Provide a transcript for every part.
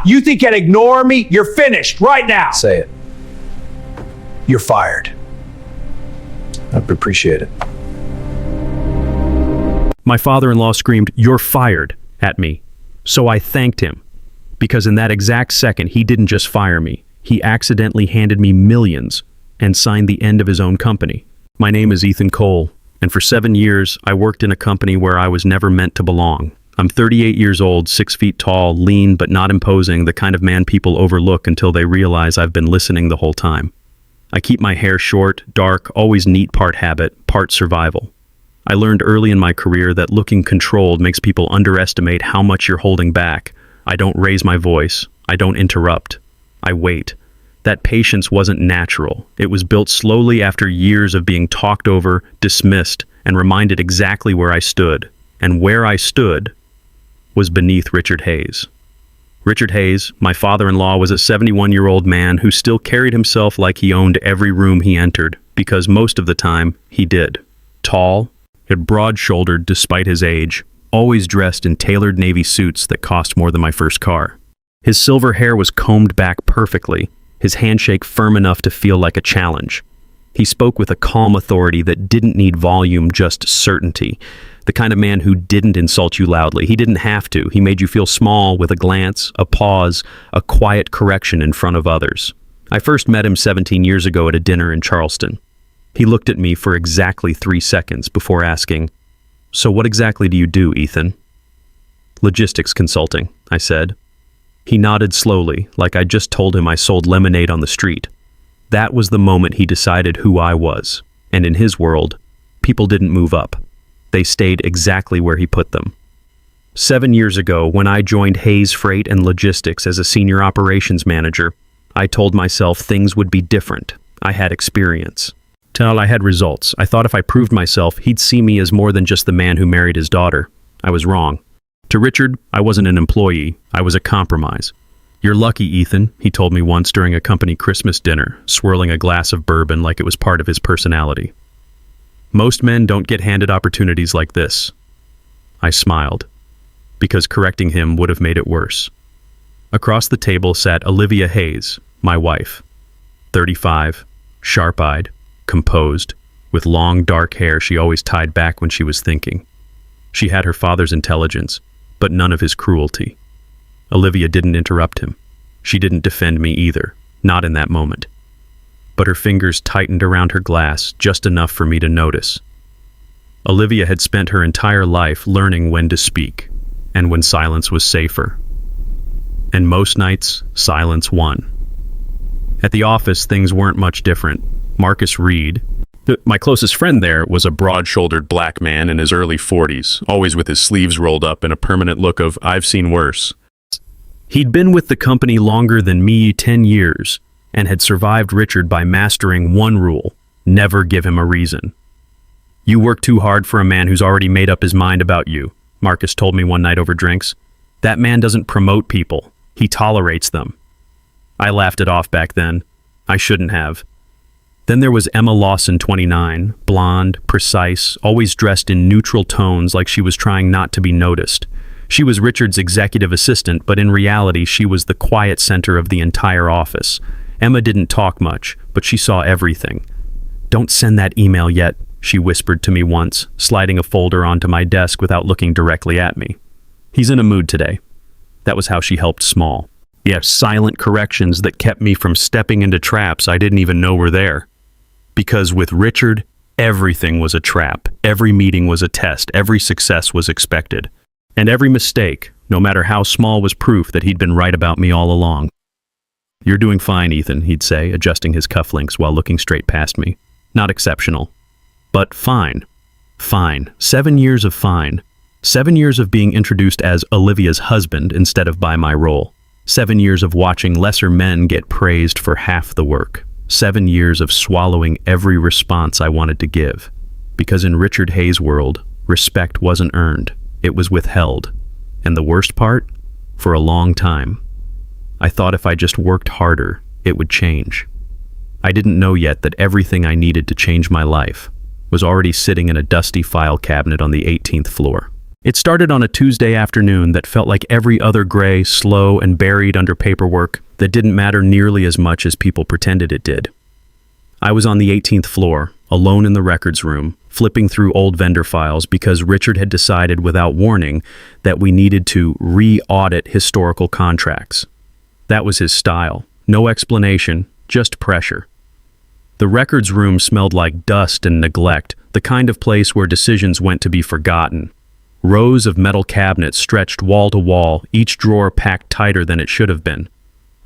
You think you can ignore me? You're finished right now. Say it. You're fired. I appreciate it. My father-in-law screamed, "You're fired," at me. So I thanked him, because in that exact second, he didn't just fire me. He accidentally handed me millions and signed the end of his own company. My name is Ethan Cole, and for 7 years, I worked in a company where I was never meant to belong. I'm 38 years old, 6 feet tall, lean but not imposing, the kind of man people overlook until they realize I've been listening the whole time. I keep my hair short, dark, always neat, part habit, part survival. I learned early in my career that looking controlled makes people underestimate how much you're holding back. I don't raise my voice. I don't interrupt. I wait. That patience wasn't natural. It was built slowly after years of being talked over, dismissed, and reminded exactly where I stood. And where I stood was beneath Richard Hayes. Richard Hayes, my father-in-law, was a 71-year-old man who still carried himself like he owned every room he entered, because most of the time, he did. Tall, yet broad-shouldered despite his age, always dressed in tailored navy suits that cost more than my first car. His silver hair was combed back perfectly, his handshake firm enough to feel like a challenge. He spoke with a calm authority that didn't need volume, just certainty. The kind of man who didn't insult you loudly. He didn't have to. He made you feel small with a glance, a pause, a quiet correction in front of others. I first met him 17 years ago at a dinner in Charleston. He looked at me for exactly 3 seconds before asking, "So what exactly do you do, Ethan?" "Logistics consulting," I said. He nodded slowly, like I just told him I sold lemonade on the street. That was the moment he decided who I was. And in his world, people didn't move up. They stayed exactly where he put them. 7 years ago, when I joined Hayes Freight and Logistics as a senior operations manager, I told myself things would be different. I had experience. Till I had results. I thought if I proved myself, he'd see me as more than just the man who married his daughter. I was wrong. To Richard, I wasn't an employee. I was a compromise. "You're lucky, Ethan," he told me once during a company Christmas dinner, swirling a glass of bourbon like it was part of his personality. "Most men don't get handed opportunities like this." I smiled, because correcting him would have made it worse. Across the table sat Olivia Hayes, my wife. 35, sharp-eyed, composed, with long dark hair she always tied back when she was thinking. She had her father's intelligence, but none of his cruelty. Olivia didn't interrupt him. She didn't defend me either, not in that moment. But her fingers tightened around her glass just enough for me to notice. Olivia had spent her entire life learning when to speak, and when silence was safer. And most nights, silence won. At the office, things weren't much different. Marcus Reed, my closest friend there, was a broad-shouldered black man in his early 40s, always with his sleeves rolled up and a permanent look of, "I've seen worse." He'd been with the company longer than me, 10 years, and had survived Richard by mastering one rule: never give him a reason. "You work too hard for a man who's already made up his mind about you," Marcus told me one night over drinks. "That man doesn't promote people. He tolerates them." I laughed it off back then. I shouldn't have. Then there was Emma Lawson, 29, blonde, precise, always dressed in neutral tones like she was trying not to be noticed. She was Richard's executive assistant, but in reality she was the quiet center of the entire office. Emma didn't talk much, but she saw everything. "Don't send that email yet," she whispered to me once, sliding a folder onto my desk without looking directly at me. "He's in a mood today." That was how she helped small. Yes, silent corrections that kept me from stepping into traps I didn't even know were there. Because with Richard, everything was a trap. Every meeting was a test. Every success was expected. And every mistake, no matter how small, was proof that he'd been right about me all along. "You're doing fine, Ethan," he'd say, adjusting his cufflinks while looking straight past me. "Not exceptional, but fine. Fine. 7 years of fine. 7 years of being introduced as Olivia's husband instead of by my role. 7 years of watching lesser men get praised for half the work. 7 years of swallowing every response I wanted to give. Because in Richard Hayes' world, respect wasn't earned. It was withheld. And the worst part? For a long time, I thought if I just worked harder, it would change. I didn't know yet that everything I needed to change my life was already sitting in a dusty file cabinet on the 18th floor. It started on a Tuesday afternoon that felt like every other gray, slow, and buried under paperwork that didn't matter nearly as much as people pretended it did. I was on the 18th floor, alone in the records room, flipping through old vendor files because Richard had decided without warning that we needed to re-audit historical contracts. That was his style. No explanation, just pressure. The records room smelled like dust and neglect, the kind of place where decisions went to be forgotten. Rows of metal cabinets stretched wall to wall, each drawer packed tighter than it should have been.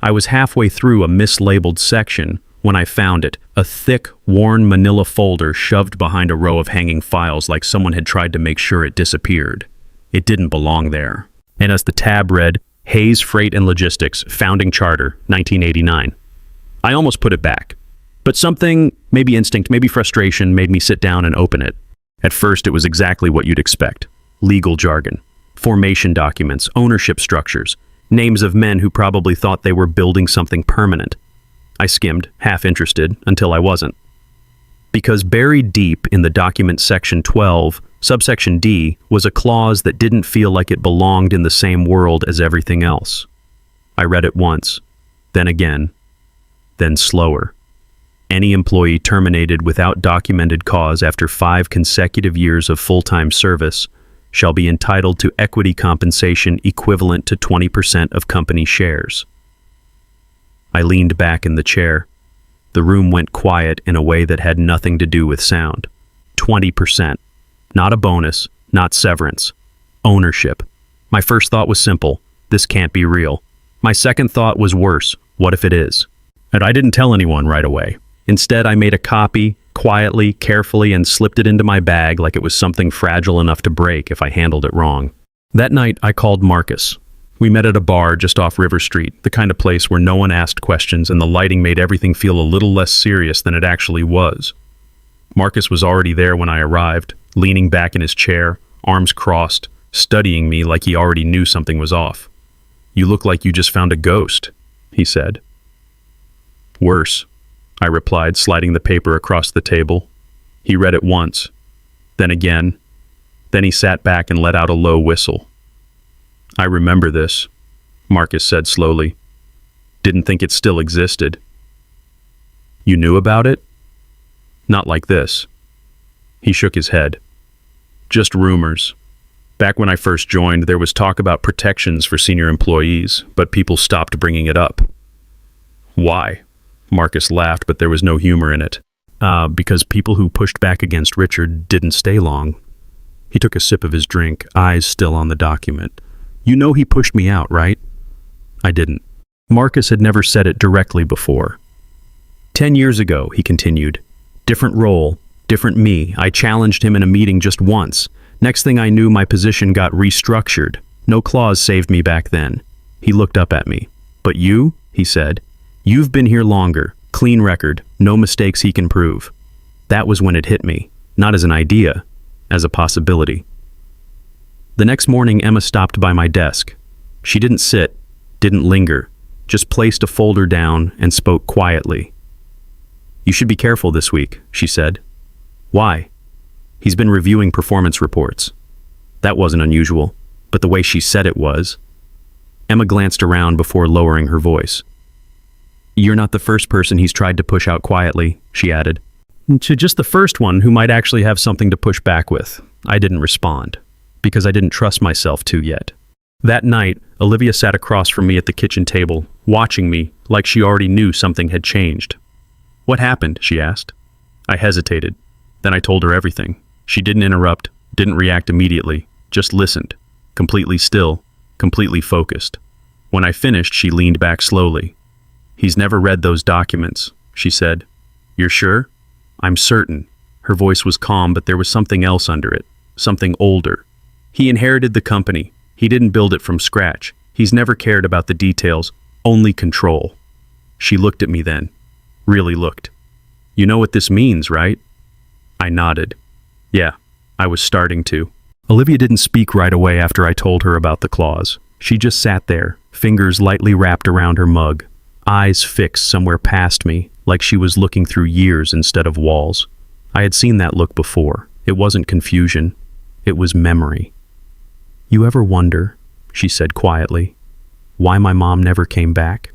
I was halfway through a mislabeled section when I found it, a thick, worn manila folder shoved behind a row of hanging files like someone had tried to make sure it disappeared. It didn't belong there. And as the tab read, Hayes Freight and Logistics, Founding Charter, 1989. I almost put it back. But something, maybe instinct, maybe frustration, made me sit down and open it. At first, it was exactly what you'd expect. Legal jargon, formation documents, ownership structures, names of men who probably thought they were building something permanent. I skimmed, half interested, until I wasn't. Because buried deep in the document section 12, subsection D, was a clause that didn't feel like it belonged in the same world as everything else. I read it once, then again, then slower. Any employee terminated without documented cause after 5 consecutive years of full-time service shall be entitled to equity compensation equivalent to 20% of company shares. I leaned back in the chair. The room went quiet in a way that had nothing to do with sound. 20%. Not a bonus, not severance. Ownership. My first thought was simple. This can't be real. My second thought was worse. What if it is? And I didn't tell anyone right away. Instead, I made a copy, quietly, carefully, and slipped it into my bag like it was something fragile enough to break if I handled it wrong. That night, I called Marcus. We met at a bar just off River Street, the kind of place where no one asked questions and the lighting made everything feel a little less serious than it actually was. Marcus was already there when I arrived, leaning back in his chair, arms crossed, studying me like he already knew something was off. "You look like you just found a ghost," he said. "Worse," I replied, sliding the paper across the table. He read it once, then again. Then he sat back and let out a low whistle. "I remember this," Marcus said slowly. "Didn't think it still existed." "You knew about it?" "Not like this." He shook his head. "Just rumors. Back when I first joined, there was talk about protections for senior employees, but people stopped bringing it up." "Why?" Marcus laughed, but there was no humor in it. Because people who pushed back against Richard didn't stay long." He took a sip of his drink, eyes still on the document. "You know he pushed me out, right?" I didn't. Marcus had never said it directly before. 10 years ago, he continued. Different role, different me. I challenged him in a meeting just once. Next thing I knew, my position got restructured. No clause saved me back then. He looked up at me. "But you," he said, "you've been here longer. Clean record. No mistakes he can prove." That was when it hit me. Not as an idea, as a possibility. The next morning, Emma stopped by my desk. She didn't sit, didn't linger, just placed a folder down and spoke quietly. "You should be careful this week," she said. "Why?" "He's been reviewing performance reports." That wasn't unusual, but the way she said it was. Emma glanced around before lowering her voice. "You're not the first person he's tried to push out quietly," she added. "To just the first one who might actually have something to push back with." I didn't respond, because I didn't trust myself to yet. That night, Olivia sat across from me at the kitchen table, watching me like she already knew something had changed. "What happened?" she asked. I hesitated. Then I told her everything. She didn't interrupt, didn't react immediately, just listened, completely still, completely focused. When I finished, she leaned back slowly. "He's never read those documents," she said. "You're sure?" "I'm certain." Her voice was calm, but there was something else under it, something older. "He inherited the company. He didn't build it from scratch. He's never cared about the details, only control." She looked at me then, really looked. "You know what this means, right?" I nodded. Yeah, I was starting to. Olivia didn't speak right away after I told her about the clause. She just sat there, fingers lightly wrapped around her mug, eyes fixed somewhere past me, like she was looking through years instead of walls. I had seen that look before. It wasn't confusion. It was memory. You ever wonder, she said quietly, why my mom never came back?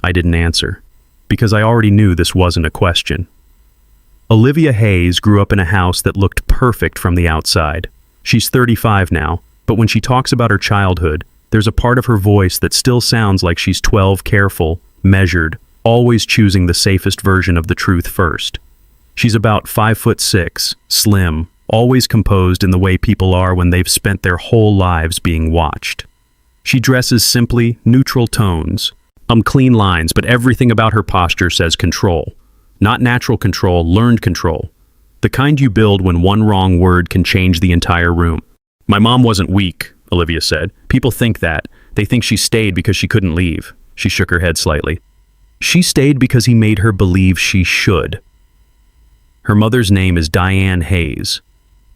I didn't answer, because I already knew this wasn't a question. Olivia Hayes grew up in a house that looked perfect from the outside. She's 35 now, but when she talks about her childhood, there's a part of her voice that still sounds like she's 12, careful, measured, always choosing the safest version of the truth first. She's about 5'6", slim, always composed in the way people are when they've spent their whole lives being watched. She dresses simply, neutral tones, clean lines, but everything about her posture says control. Not natural control, learned control. The kind you build when one wrong word can change the entire room. My mom wasn't weak, Olivia said. People think that. They think she stayed because she couldn't leave. She shook her head slightly. She stayed because he made her believe she should. Her mother's name is Diane Hayes.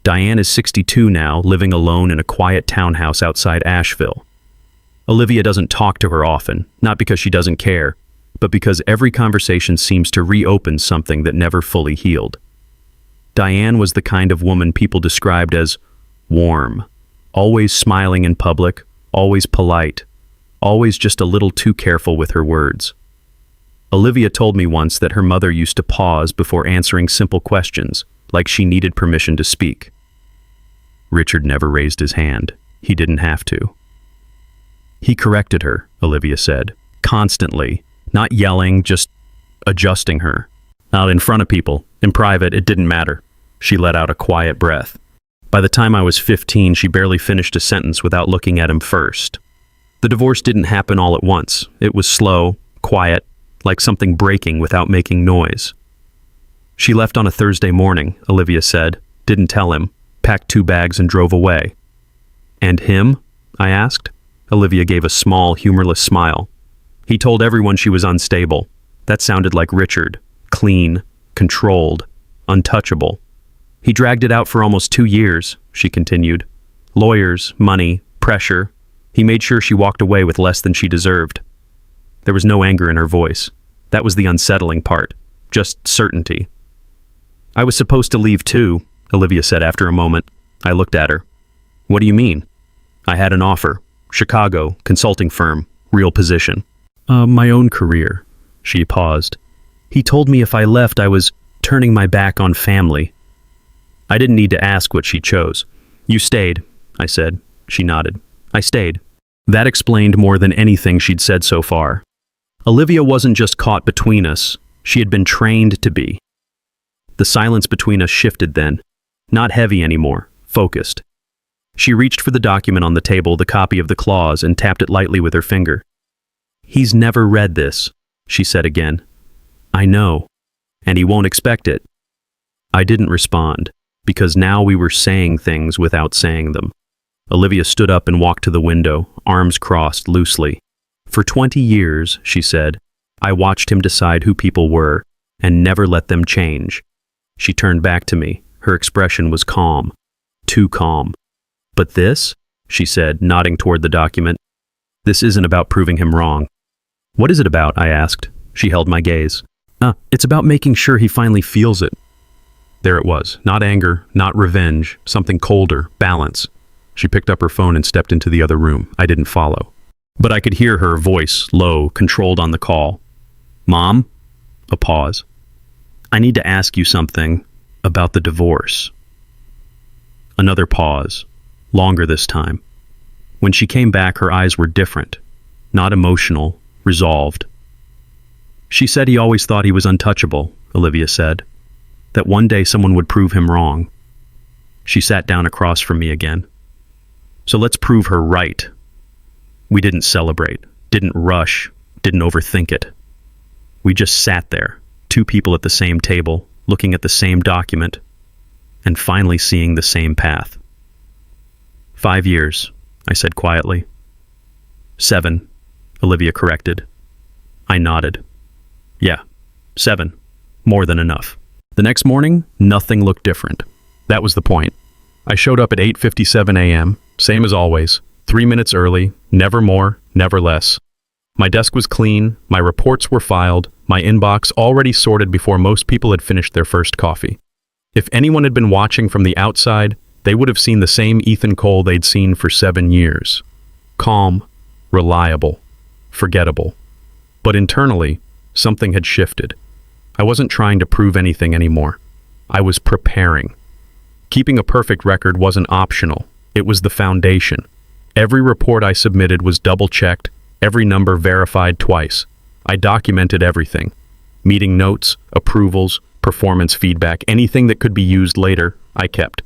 Diane is 62 now, living alone in a quiet townhouse outside Asheville. Olivia doesn't talk to her often, not because she doesn't care, but because every conversation seems to reopen something that never fully healed. Diane was the kind of woman people described as warm, always smiling in public, always polite, always just a little too careful with her words. Olivia told me once that her mother used to pause before answering simple questions, like she needed permission to speak. Richard never raised his hand. He didn't have to. He corrected her, Olivia said, constantly, not yelling, just adjusting her. Not in front of people. In private, it didn't matter. She let out a quiet breath. By the time I was 15, she barely finished a sentence without looking at him first. The divorce didn't happen all at once. It was slow, quiet, like something breaking without making noise. She left on a Thursday morning, Olivia said, didn't tell him, packed 2 bags and drove away. And him? I asked. Olivia gave a small, humorless smile. He told everyone she was unstable. That sounded like Richard. Clean, controlled, untouchable. He dragged it out for almost 2 years, she continued. Lawyers, money, pressure. He made sure she walked away with less than she deserved. There was no anger in her voice. That was the unsettling part. Just certainty. I was supposed to leave too, Olivia said after a moment. I looked at her. What do you mean? I had an offer. Chicago, consulting firm, real position. My own career. She paused. He told me if I left, I was turning my back on family. I didn't need to ask what she chose. You stayed, I said. She nodded. I stayed. That explained more than anything she'd said so far. Olivia wasn't just caught between us. She had been trained to be. The silence between us shifted then. Not heavy anymore, focused. She reached for the document on the table, the copy of the clause, and tapped it lightly with her finger. He's never read this, she said again. I know, and he won't expect it. I didn't respond, because now we were saying things without saying them. Olivia stood up and walked to the window, arms crossed loosely. For 20 years, she said, I watched him decide who people were, and never let them change. She turned back to me. Her expression was calm. Too calm. But this, she said, nodding toward the document, this isn't about proving him wrong. What is it about? I asked. She held my gaze. It's about making sure he finally feels it. There it was. Not anger, not revenge, something colder, balance. She picked up her phone and stepped into the other room. I didn't follow. But I could hear her voice, low, controlled on the call. Mom? A pause. I need to ask you something about the divorce. Another pause. Longer this time. When she came back, her eyes were different. Not emotional, resolved. She said he always thought he was untouchable, Olivia said. That one day someone would prove him wrong. She sat down across from me again. So let's prove her right. We didn't celebrate, didn't rush, didn't overthink it. We just sat there, 2 people at the same table, looking at the same document, and finally seeing the same path. 5 years, I said quietly. 7, Olivia corrected. I nodded. Yeah, 7. More than enough. The next morning, nothing looked different. That was the point. I showed up at 8:57 a.m., same as always, 3 minutes early, never more, never less. My desk was clean, my reports were filed, my inbox already sorted before most people had finished their first coffee. If anyone had been watching from the outside, They would have seen the same Ethan Cole they'd seen for 7 years. Calm, reliable, forgettable. But internally, something had shifted. I wasn't trying to prove anything anymore. I was preparing. Keeping a perfect record wasn't optional. It was the foundation. Every report I submitted was double-checked, every number verified twice. I documented everything. Meeting notes, approvals, performance feedback, anything that could be used later, I kept.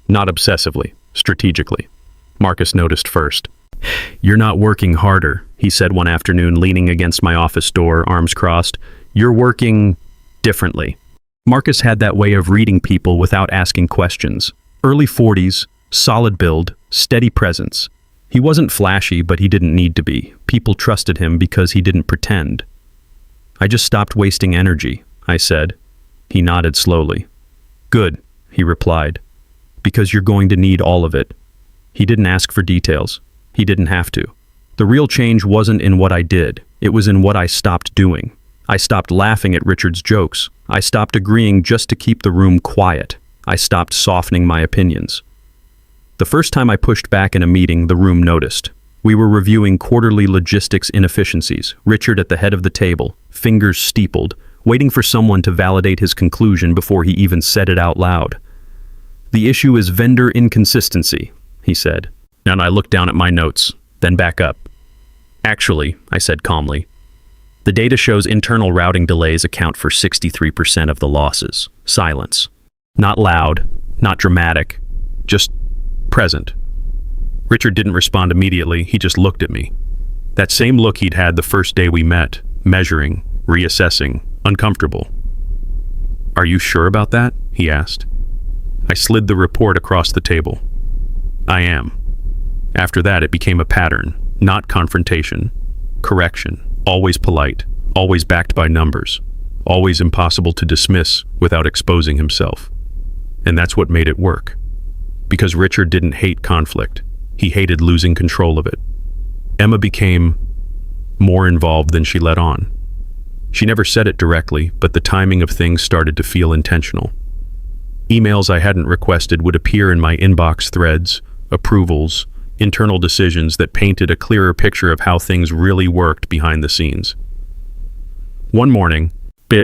Not obsessively, strategically. Marcus noticed first. "You're not working harder," he said one afternoon, leaning against my office door, arms crossed. "You're working differently." Marcus had that way of reading people without asking questions. Early 40s, solid build, steady presence. He wasn't flashy, but he didn't need to be. People trusted him because he didn't pretend. "I just stopped wasting energy," I said. He nodded slowly. "Good," he replied, "because you're going to need all of it." He didn't ask for details. He didn't have to. The real change wasn't in what I did. It was in what I stopped doing. I stopped laughing at Richard's jokes. I stopped agreeing just to keep the room quiet. I stopped softening my opinions. The first time I pushed back in a meeting, the room noticed. We were reviewing quarterly logistics inefficiencies, Richard at the head of the table, fingers steepled, waiting for someone to validate his conclusion before he even said it out loud. "The issue is vendor inconsistency," he said. And I looked down at my notes, then back up. "Actually," I said calmly, "the data shows internal routing delays account for 63% of the losses." Silence. Not loud, not dramatic, just present. Richard didn't respond immediately, he just looked at me. That same look he'd had the first day we met, measuring, reassessing, uncomfortable. "Are you sure about that?" he asked. I slid the report across the table. "I am." After that, it became a pattern, not confrontation. Correction, always polite, always backed by numbers, always impossible to dismiss without exposing himself. And that's what made it work. Because Richard didn't hate conflict, he hated losing control of it. Emma became more involved than she let on. She never said it directly, but the timing of things started to feel intentional. Emails I hadn't requested would appear in my inbox threads, approvals, internal decisions that painted a clearer picture of how things really worked behind the scenes. One morning,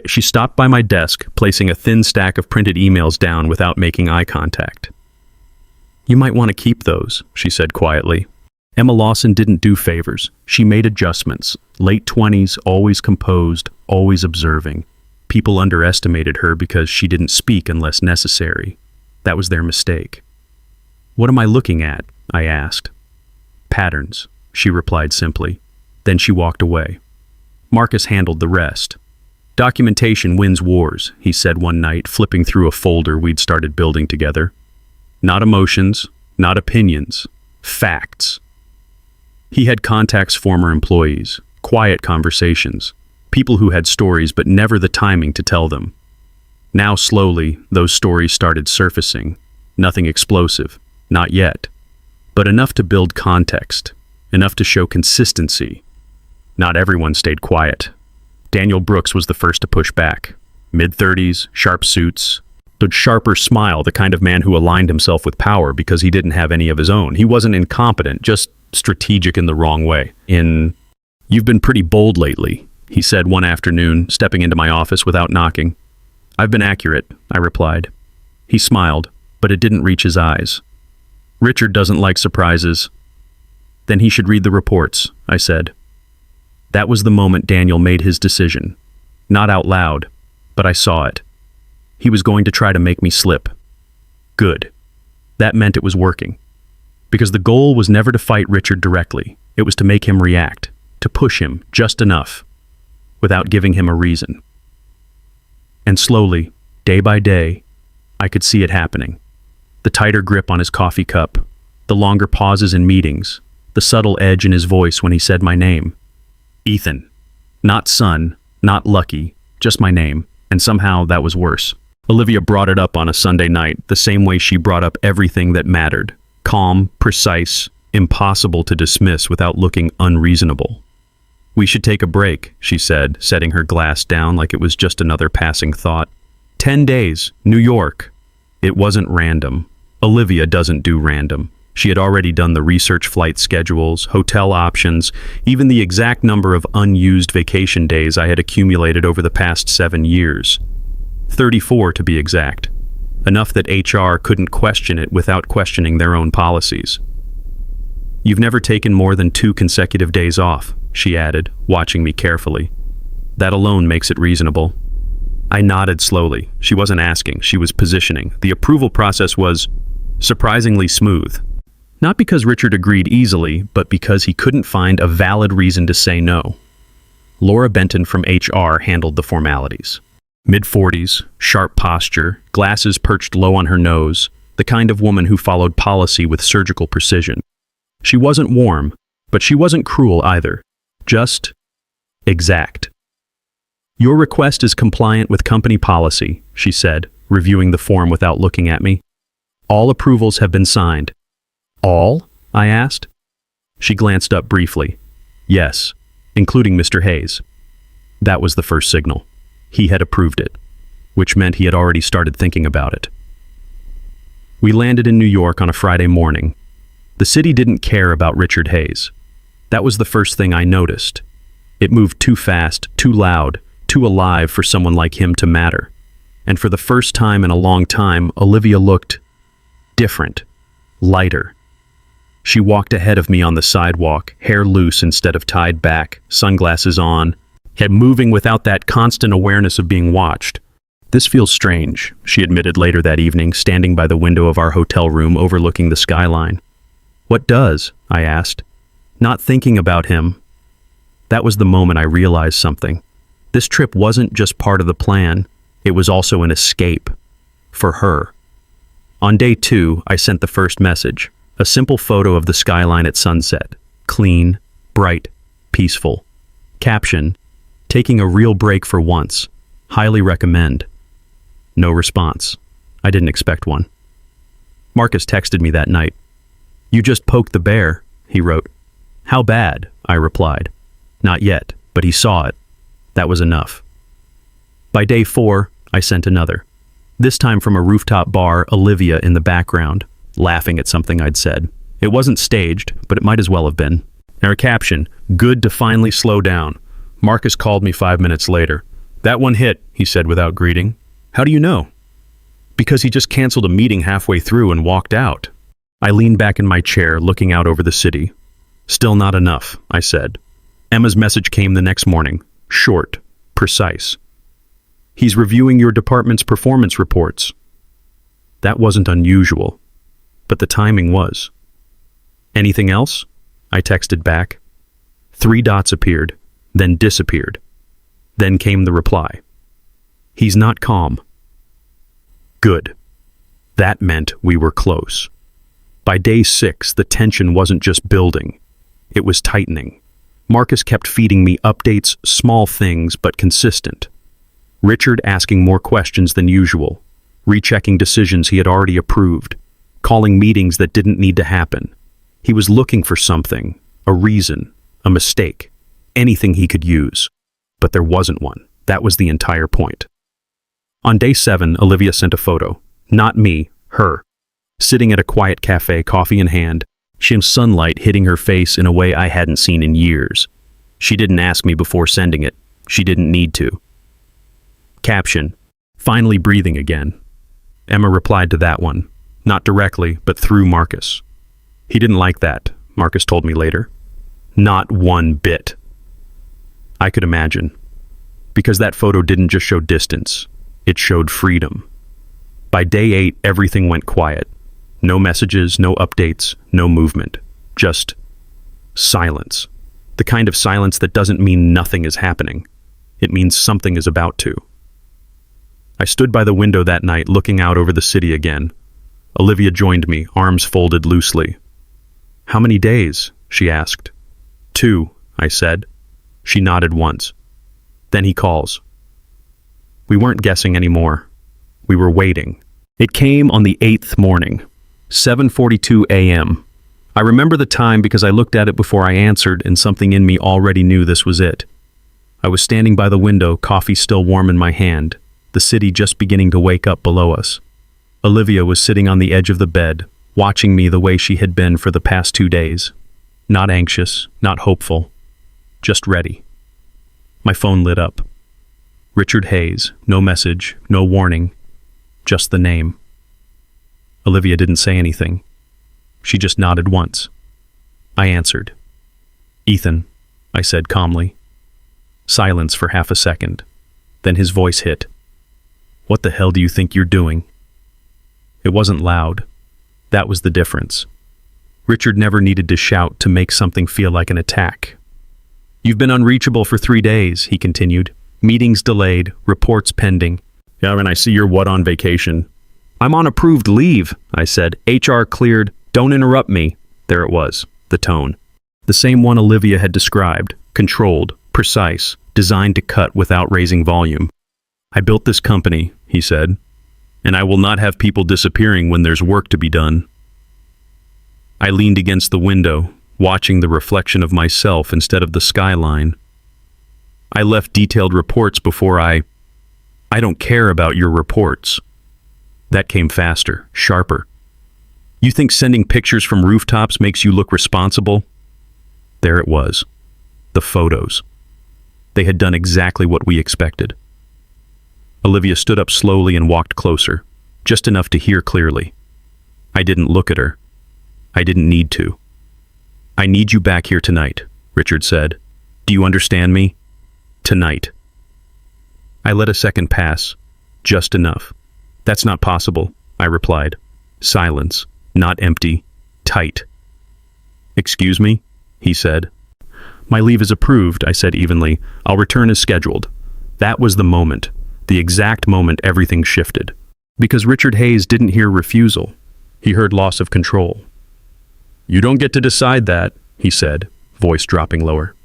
she stopped by my desk, placing a thin stack of printed emails down without making eye contact. "You might want to keep those," she said quietly. Emma Lawson didn't do favors. She made adjustments. Late 20s, always composed, always observing. People underestimated her because she didn't speak unless necessary. That was their mistake. "What am I looking at?" I asked. "Patterns," she replied simply. Then she walked away. Marcus handled the rest. "Documentation wins wars," he said one night, flipping through a folder we'd started building together. "Not emotions, not opinions, facts." He had contacts former employees, quiet conversations, people who had stories but never the timing to tell them. Now slowly, those stories started surfacing. Nothing explosive, not yet. But enough to build context, enough to show consistency. Not everyone stayed quiet. Daniel Brooks was the first to push back. Mid-30s, sharp suits, the sharper smile, the kind of man who aligned himself with power because he didn't have any of his own. He wasn't incompetent, just strategic in the wrong way. "You've been pretty bold lately," he said one afternoon, stepping into my office without knocking. "I've been accurate," I replied. He smiled, but it didn't reach his eyes. "Richard doesn't like surprises." "Then he should read the reports," I said. That was the moment Daniel made his decision. Not out loud, but I saw it. He was going to try to make me slip. Good. That meant it was working. Because the goal was never to fight Richard directly. It was to make him react, to push him just enough, without giving him a reason. And slowly, day by day, I could see it happening. The tighter grip on his coffee cup, the longer pauses in meetings, the subtle edge in his voice when he said my name. Ethan. Not son, not Lucky, just my name, and somehow that was worse. Olivia brought it up on a Sunday night, the same way she brought up everything that mattered. Calm, precise, impossible to dismiss without looking unreasonable. "We should take a break," she said, setting her glass down like it was just another passing thought. 10 days, New York. It wasn't random. Olivia doesn't do random. She had already done the research flight schedules, hotel options, even the exact number of unused vacation days I had accumulated over the past 7 years. 34 to be exact. Enough that HR couldn't question it without questioning their own policies. "You've never taken more than 2 consecutive days off," she added, watching me carefully. "That alone makes it reasonable." I nodded slowly. She wasn't asking, she was positioning. The approval process was surprisingly smooth. Not because Richard agreed easily, but because he couldn't find a valid reason to say no. Laura Benton from HR handled the formalities. Mid-40s, sharp posture, glasses perched low on her nose, the kind of woman who followed policy with surgical precision. She wasn't warm, but she wasn't cruel either. Just exact. "Your request is compliant with company policy," she said, reviewing the form without looking at me. "All approvals have been signed." "All?" I asked. She glanced up briefly. "Yes, including Mr. Hayes." That was the first signal. He had approved it, which meant he had already started thinking about it. We landed in New York on a Friday morning. The city didn't care about Richard Hayes. That was the first thing I noticed. It moved too fast, too loud, too alive for someone like him to matter. And for the first time in a long time, Olivia looked different, lighter. She walked ahead of me on the sidewalk, hair loose instead of tied back, sunglasses on, yet moving without that constant awareness of being watched. "This feels strange," she admitted later that evening, standing by the window of our hotel room overlooking the skyline. "What does?" I asked. Not thinking about him. That was the moment I realized something. This trip wasn't just part of the plan, it was also an escape. For her. On day 2, I sent the first message, a simple photo of the skyline at sunset. Clean, bright, peaceful. Caption, "Taking a real break for once. Highly recommend." No response. I didn't expect one. Marcus texted me that night. "You just poked the bear," he wrote. "How bad?" I replied. Not yet, but he saw it. That was enough. By day 4, I sent another. This time from a rooftop bar, Olivia in the background, laughing at something I'd said. It wasn't staged, but it might as well have been. Our caption, "Good to finally slow down." Marcus called me 5 minutes later. "That one hit," he said without greeting. "How do you know?" "Because he just canceled a meeting halfway through and walked out." I leaned back in my chair, looking out over the city. "Still not enough," I said. Emma's message came the next morning. Short, precise. "He's reviewing your department's performance reports." That wasn't unusual, but the timing was. "Anything else?" I texted back. 3 dots appeared, then disappeared. Then came the reply. "He's not calm." Good. That meant we were close. By day 6, the tension wasn't just building. It was tightening. Marcus kept feeding me updates, small things, but consistent. Richard asking more questions than usual, rechecking decisions he had already approved, calling meetings that didn't need to happen. He was looking for something, a reason, a mistake, anything he could use. But there wasn't one. That was the entire point. On day 7, Olivia sent a photo. Not me, her. Sitting at a quiet cafe, coffee in hand, sunlight hitting her face in a way I hadn't seen in years. She didn't ask me before sending it. She didn't need to. Caption, "Finally breathing again." Emma replied to that one. Not directly, but through Marcus. He didn't like that, Marcus told me later. Not one bit. I could imagine. Because that photo didn't just show distance. It showed freedom. By day 8, everything went quiet. No messages, no updates, no movement. Just silence. The kind of silence that doesn't mean nothing is happening. It means something is about to. I stood by the window that night, looking out over the city again. Olivia joined me, arms folded loosely. "How many days?" she asked. 2, I said. She nodded once. Then he calls. We weren't guessing anymore. We were waiting. It came on the 8th morning, 7:42 a.m. I remember the time because I looked at it before I answered, and something in me already knew this was it. I was standing by the window, coffee still warm in my hand, the city just beginning to wake up below us. Olivia was sitting on the edge of the bed, watching me the way she had been for the past 2 days. Not anxious, not hopeful, just ready. My phone lit up. Richard Hayes, no message, no warning, just the name. Olivia didn't say anything. She just nodded once. I answered. "Ethan," I said calmly. Silence for half a second. Then his voice hit. "What the hell do you think you're doing?" It wasn't loud. That was the difference. Richard never needed to shout to make something feel like an attack. "You've been unreachable for 3 days," he continued. "Meetings delayed, reports pending." "Yeah, and I see you're on vacation." "I'm on approved leave," I said. "HR cleared. Don't interrupt me." There it was, the tone. The same one Olivia had described, controlled, precise, designed to cut without raising volume. "I built this company," he said, "and I will not have people disappearing when there's work to be done." I leaned against the window, watching the reflection of myself instead of the skyline. "I left detailed reports before I don't care about your reports." That came faster, sharper. "You think sending pictures from rooftops makes you look responsible?" There it was. The photos. They had done exactly what we expected. Olivia stood up slowly and walked closer, just enough to hear clearly. I didn't look at her. I didn't need to. "I need you back here tonight," Richard said. "Do you understand me? Tonight." I let a second pass, just enough. "That's not possible," I replied. Silence, not empty, tight. "Excuse me?" he said. "My leave is approved," I said evenly. "I'll return as scheduled." That was the moment, the exact moment everything shifted. Because Richard Hayes didn't hear refusal. He heard loss of control. "You don't get to decide that," he said, voice dropping lower.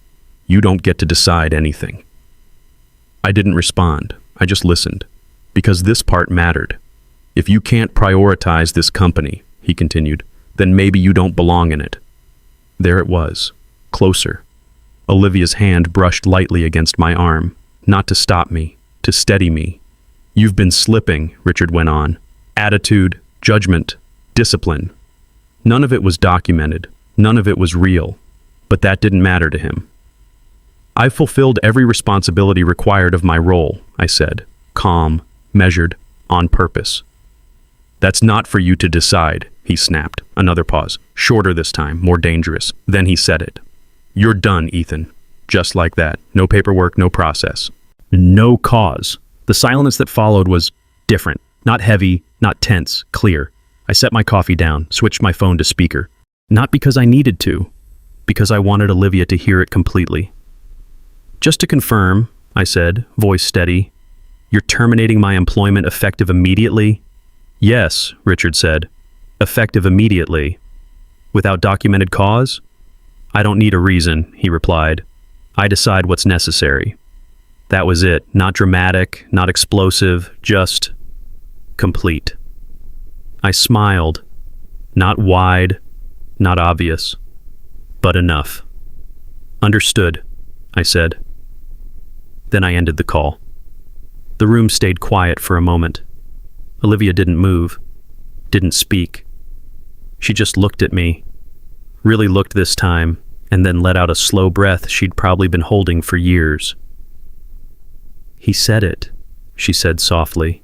"You don't get to decide anything." I didn't respond. I just listened. Because this part mattered. "If you can't prioritize this company," he continued, "then maybe you don't belong in it." There it was, closer. Olivia's hand brushed lightly against my arm, not to stop me, to steady me. "You've been slipping," Richard went on. "Attitude, judgment, discipline. None of it was documented. None of it was real. But that didn't matter to him. "I've fulfilled every responsibility required of my role," I said, calm, measured, on purpose. "That's not for you to decide," he snapped. Another pause, shorter this time, more dangerous. Then he said it. "You're done, Ethan." Just like that. No paperwork, no process. No cause. The silence that followed was different. Not heavy, not tense, clear. I set my coffee down, switched my phone to speaker. Not because I needed to, because I wanted Olivia to hear it completely. "Just to confirm," I said, voice steady, "you're terminating my employment effective immediately?" "Yes," Richard said. "Effective immediately. Without documented cause?" "I don't need a reason," he replied. "I decide what's necessary." That was it. Not dramatic, not explosive, just complete. I smiled. Not wide, not obvious, but enough. "Understood," I said. Then I ended the call. The room stayed quiet for a moment. Olivia didn't move, didn't speak. She just looked at me, really looked this time, and then let out a slow breath she'd probably been holding for years. "He said it," she said softly.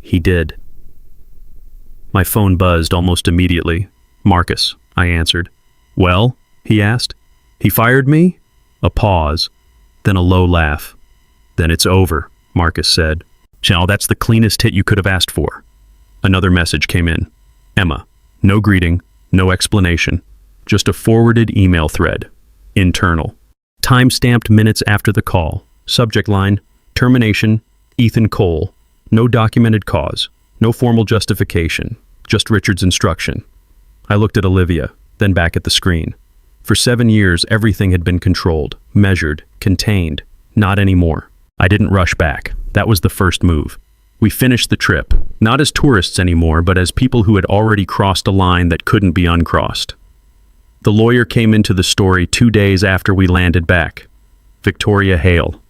"He did." My phone buzzed almost immediately. "Marcus," I answered. "Well?" he asked. "He fired me?" A pause, then a low laugh. "Then it's over," Marcus said. "Now that's the cleanest hit you could have asked for." Another message came in. "Emma." No greeting, no explanation. Just a forwarded email thread. Internal. Time-stamped minutes after the call. Subject line, termination, Ethan Cole. No documented cause. No formal justification. Just Richard's instruction. I looked at Olivia, then back at the screen. For 7 years, everything had been controlled, measured, contained. Not anymore. I didn't rush back. That was the first move. We finished the trip, not as tourists anymore, but as people who had already crossed a line that couldn't be uncrossed. The lawyer came into the story 2 days after we landed back. Victoria Hale.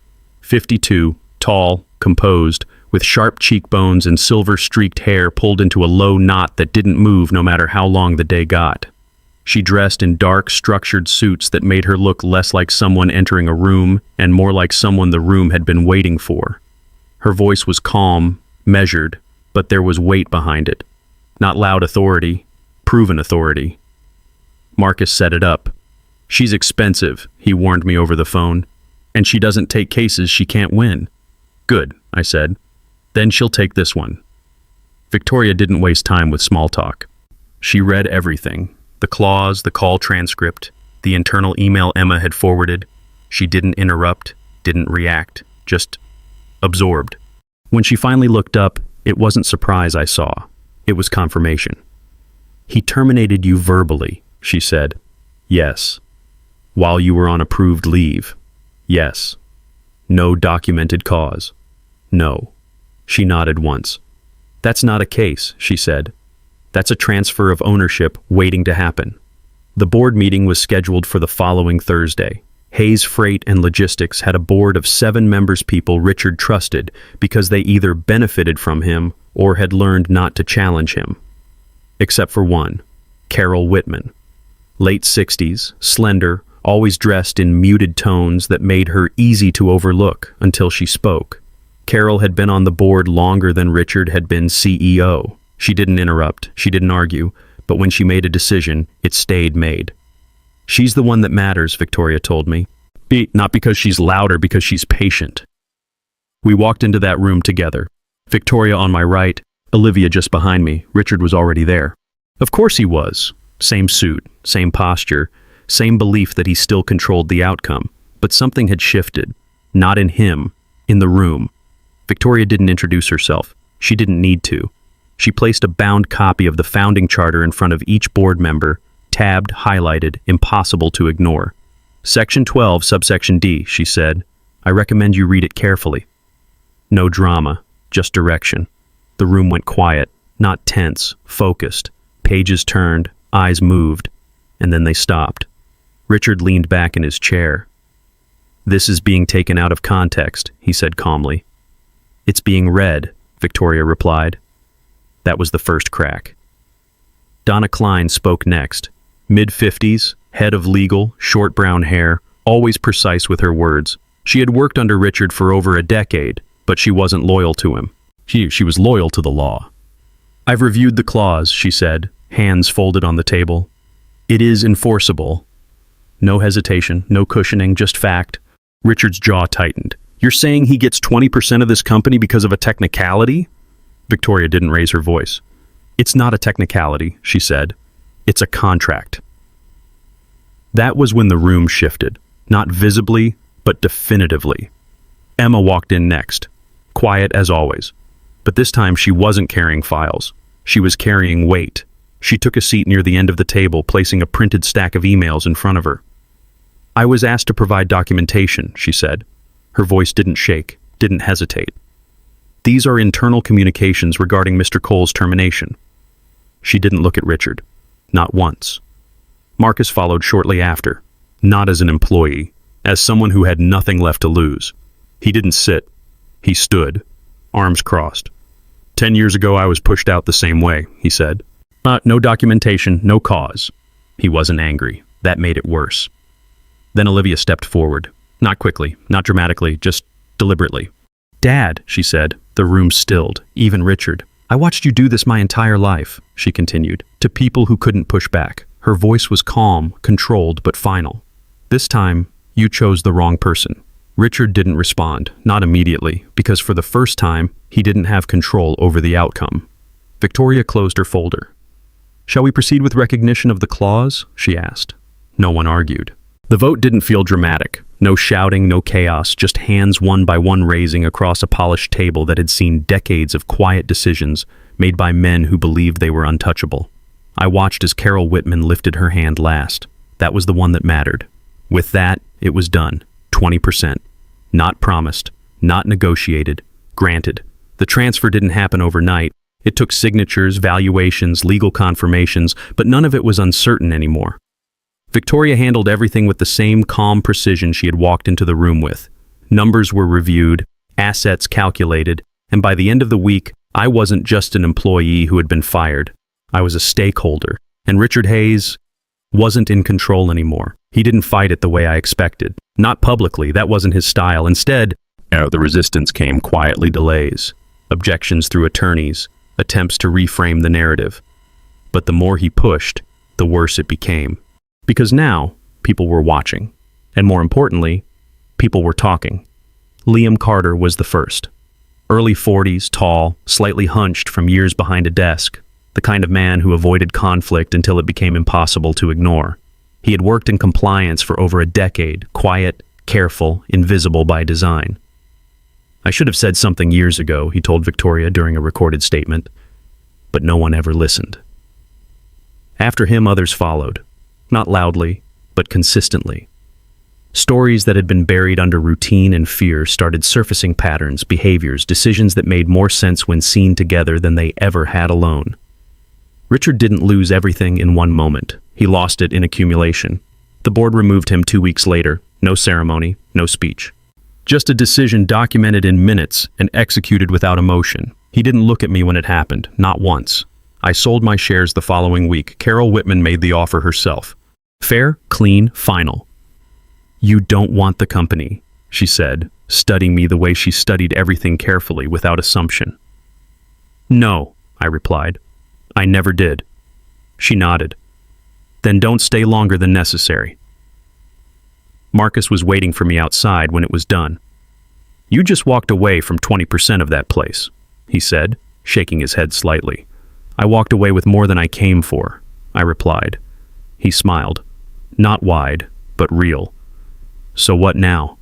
52, tall, composed, with sharp cheekbones and silver-streaked hair pulled into a low knot that didn't move no matter how long the day got. She dressed in dark, structured suits that made her look less like someone entering a room and more like someone the room had been waiting for. Her voice was calm, measured, but there was weight behind it. Not loud authority, proven authority. Marcus set it up. "She's expensive," he warned me over the phone, "and she doesn't take cases she can't win." "Good," I said. "Then she'll take this one." Victoria didn't waste time with small talk. She read everything. The clause, the call transcript, the internal email Emma had forwarded. She didn't interrupt, didn't react, just absorbed. When she finally looked up, it wasn't surprise I saw. It was confirmation. "He terminated you verbally," she said. "Yes." "While you were on approved leave." "Yes." "No documented cause." "No." She nodded once. "That's not a case," she said. "That's a transfer of ownership waiting to happen." The board meeting was scheduled for the following Thursday. Hayes Freight and Logistics had a board of 7 members, people Richard trusted because they either benefited from him or had learned not to challenge him. Except for one, Carol Whitman. Late 60s, slender, always dressed in muted tones that made her easy to overlook until she spoke. Carol had been on the board longer than Richard had been CEO. She didn't interrupt, she didn't argue, but when she made a decision, it stayed made. "She's the one that matters," Victoria told me. Not because she's louder, because she's patient." We walked into that room together. Victoria on my right, Olivia just behind me. Richard was already there. Of course he was. Same suit, same posture, same belief that he still controlled the outcome. But something had shifted. Not in him, in the room. Victoria didn't introduce herself. She didn't need to. She placed a bound copy of the founding charter in front of each board member, tabbed, highlighted, impossible to ignore. "Section 12, subsection D," she said. "I recommend you read it carefully." No drama, just direction. The room went quiet, not tense, focused. Pages turned, eyes moved, and then they stopped. Richard leaned back in his chair. "This is being taken out of context," he said calmly. "It's being read," Victoria replied. That was the first crack. Donna Klein spoke next. Mid-50s, head of legal, short brown hair, always precise with her words. She had worked under Richard for over a decade, but she wasn't loyal to him. She was loyal to the law. "I've reviewed the clause," she said, hands folded on the table. "It is enforceable." No hesitation, no cushioning, just fact. Richard's jaw tightened. "You're saying he gets 20% of this company because of a technicality?" Victoria didn't raise her voice. "It's not a technicality," she said. "It's a contract." That was when the room shifted, not visibly, but definitively. Emma walked in next, quiet as always. But this time she wasn't carrying files. She was carrying weight. She took a seat near the end of the table, placing a printed stack of emails in front of her. "I was asked to provide documentation," she said. Her voice didn't shake, didn't hesitate. "These are internal communications regarding Mr. Cole's termination." She didn't look at Richard. Not once. Marcus followed shortly after, not as an employee, as someone who had nothing left to lose. He didn't sit. He stood, arms crossed. 10 years ago I was pushed out the same way," he said. No documentation, no cause." He wasn't angry. That made it worse. Then Olivia stepped forward. Not quickly, not dramatically, just deliberately. "Dad," she said. The room stilled, even Richard. "I watched you do this my entire life," she continued, to people who couldn't push back. Her voice was calm, controlled, but final. "This time, you chose the wrong person." Richard didn't respond, not immediately, because for the first time, he didn't have control over the outcome. Victoria closed her folder. "Shall we proceed with recognition of the clause?" she asked. No one argued. The vote didn't feel dramatic. No shouting, no chaos, just hands one by one raising across a polished table that had seen decades of quiet decisions made by men who believed they were untouchable. I watched as Carol Whitman lifted her hand last. That was the one that mattered. With that, it was done. 20%. Not promised, not negotiated, granted. The transfer didn't happen overnight. It took signatures, valuations, legal confirmations, but none of it was uncertain anymore. Victoria handled everything with the same calm precision she had walked into the room with. Numbers were reviewed, assets calculated, And by the end of the week, I wasn't just an employee who had been fired. I was a stakeholder. And Richard Hayes wasn't in control anymore. He didn't fight it the way I expected. Not publicly, that wasn't his style. Instead, the resistance came quietly: delays, objections through attorneys, attempts to reframe the narrative. But the more he pushed, the worse it became. Because now, people were watching. And more importantly, people were talking. Liam Carter was the first. Early 40s, tall, slightly hunched from years behind a desk. The kind of man who avoided conflict until it became impossible to ignore. He had worked in compliance for over a decade, quiet, careful, invisible by design. I should have said something years ago, he told Victoria during a recorded statement, but no one ever listened. After him, others followed, not loudly, but consistently. Stories that had been buried under routine and fear started surfacing: patterns, behaviors, decisions that made more sense when seen together than they ever had alone. Richard didn't lose everything in one moment. He lost it in accumulation. The board removed him 2 weeks later. No ceremony, no speech. Just a decision documented in minutes and executed without emotion. He didn't look at me when it happened, not once. I sold my shares the following week. Carol Whitman made the offer herself. Fair, clean, final. "You don't want the company," she said, studying me the way she studied everything carefully, without assumption. "No," I replied. "I never did." She nodded. "Then don't stay longer than necessary." Marcus was waiting for me outside when it was done. "You just walked away from 20% of that place," he said, shaking his head slightly. "I walked away with more than I came for," I replied. He smiled. Not wide, but real. "So what now?"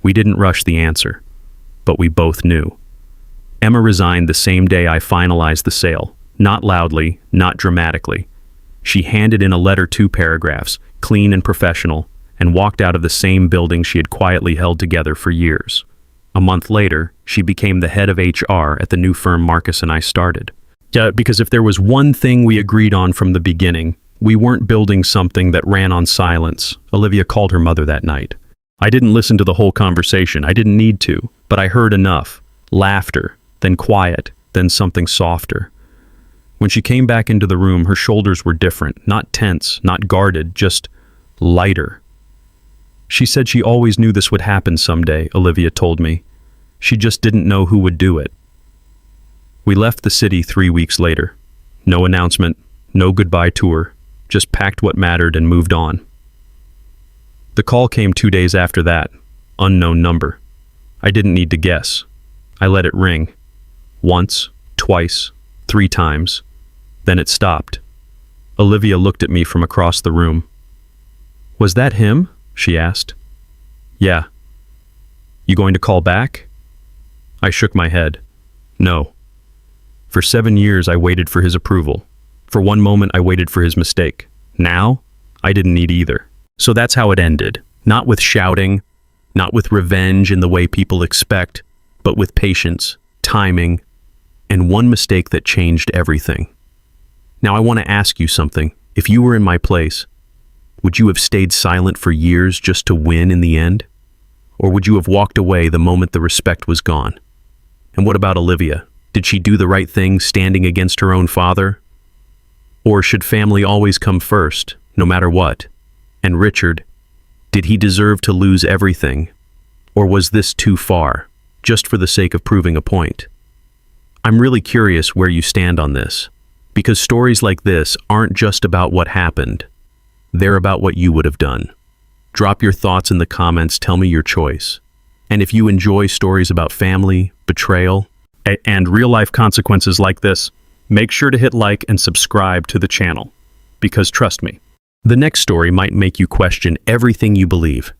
We didn't rush the answer, but we both knew. Emma resigned the same day I finalized the sale. Not loudly, not dramatically. She handed in a letter, 2 paragraphs, clean and professional, and walked out of the same building she had quietly held together for years. A month later, she became the head of HR at the new firm Marcus and I started. Because if there was one thing we agreed on from the beginning, we weren't building something that ran on silence. Olivia called her mother that night. I didn't listen to the whole conversation. I didn't need to, but I heard enough. Laughter, then quiet, then something softer. When she came back into the room, her shoulders were different, not tense, not guarded, just lighter. She said she always knew this would happen someday, Olivia told me. She just didn't know who would do it. We left the city 3 weeks later. No announcement, no goodbye tour, just packed what mattered and moved on. The call came 2 days after that. Unknown number. I didn't need to guess. I let it ring. Once, twice, 3 times. Then it stopped. Olivia looked at me from across the room. "Was that him?" she asked. "Yeah." "You going to call back?" I shook my head. "No." For 7 years I waited for his approval. For one moment I waited for his mistake. Now, I didn't need either. So that's how it ended. Not with shouting, not with revenge in the way people expect, but with patience, timing, and one mistake that changed everything. Now I want to ask you something. If you were in my place, would you have stayed silent for years just to win in the end? Or would you have walked away the moment the respect was gone? And what about Olivia? Did she do the right thing standing against her own father? Or should family always come first, no matter what? And Richard, did he deserve to lose everything? Or was this too far, just for the sake of proving a point? I'm really curious where you stand on this, because stories like this aren't just about what happened. They're about what you would have done. Drop your thoughts in the comments, tell me your choice. And if you enjoy stories about family, betrayal, and real-life consequences like this, make sure to hit like and subscribe to the channel. Because trust me, the next story might make you question everything you believe.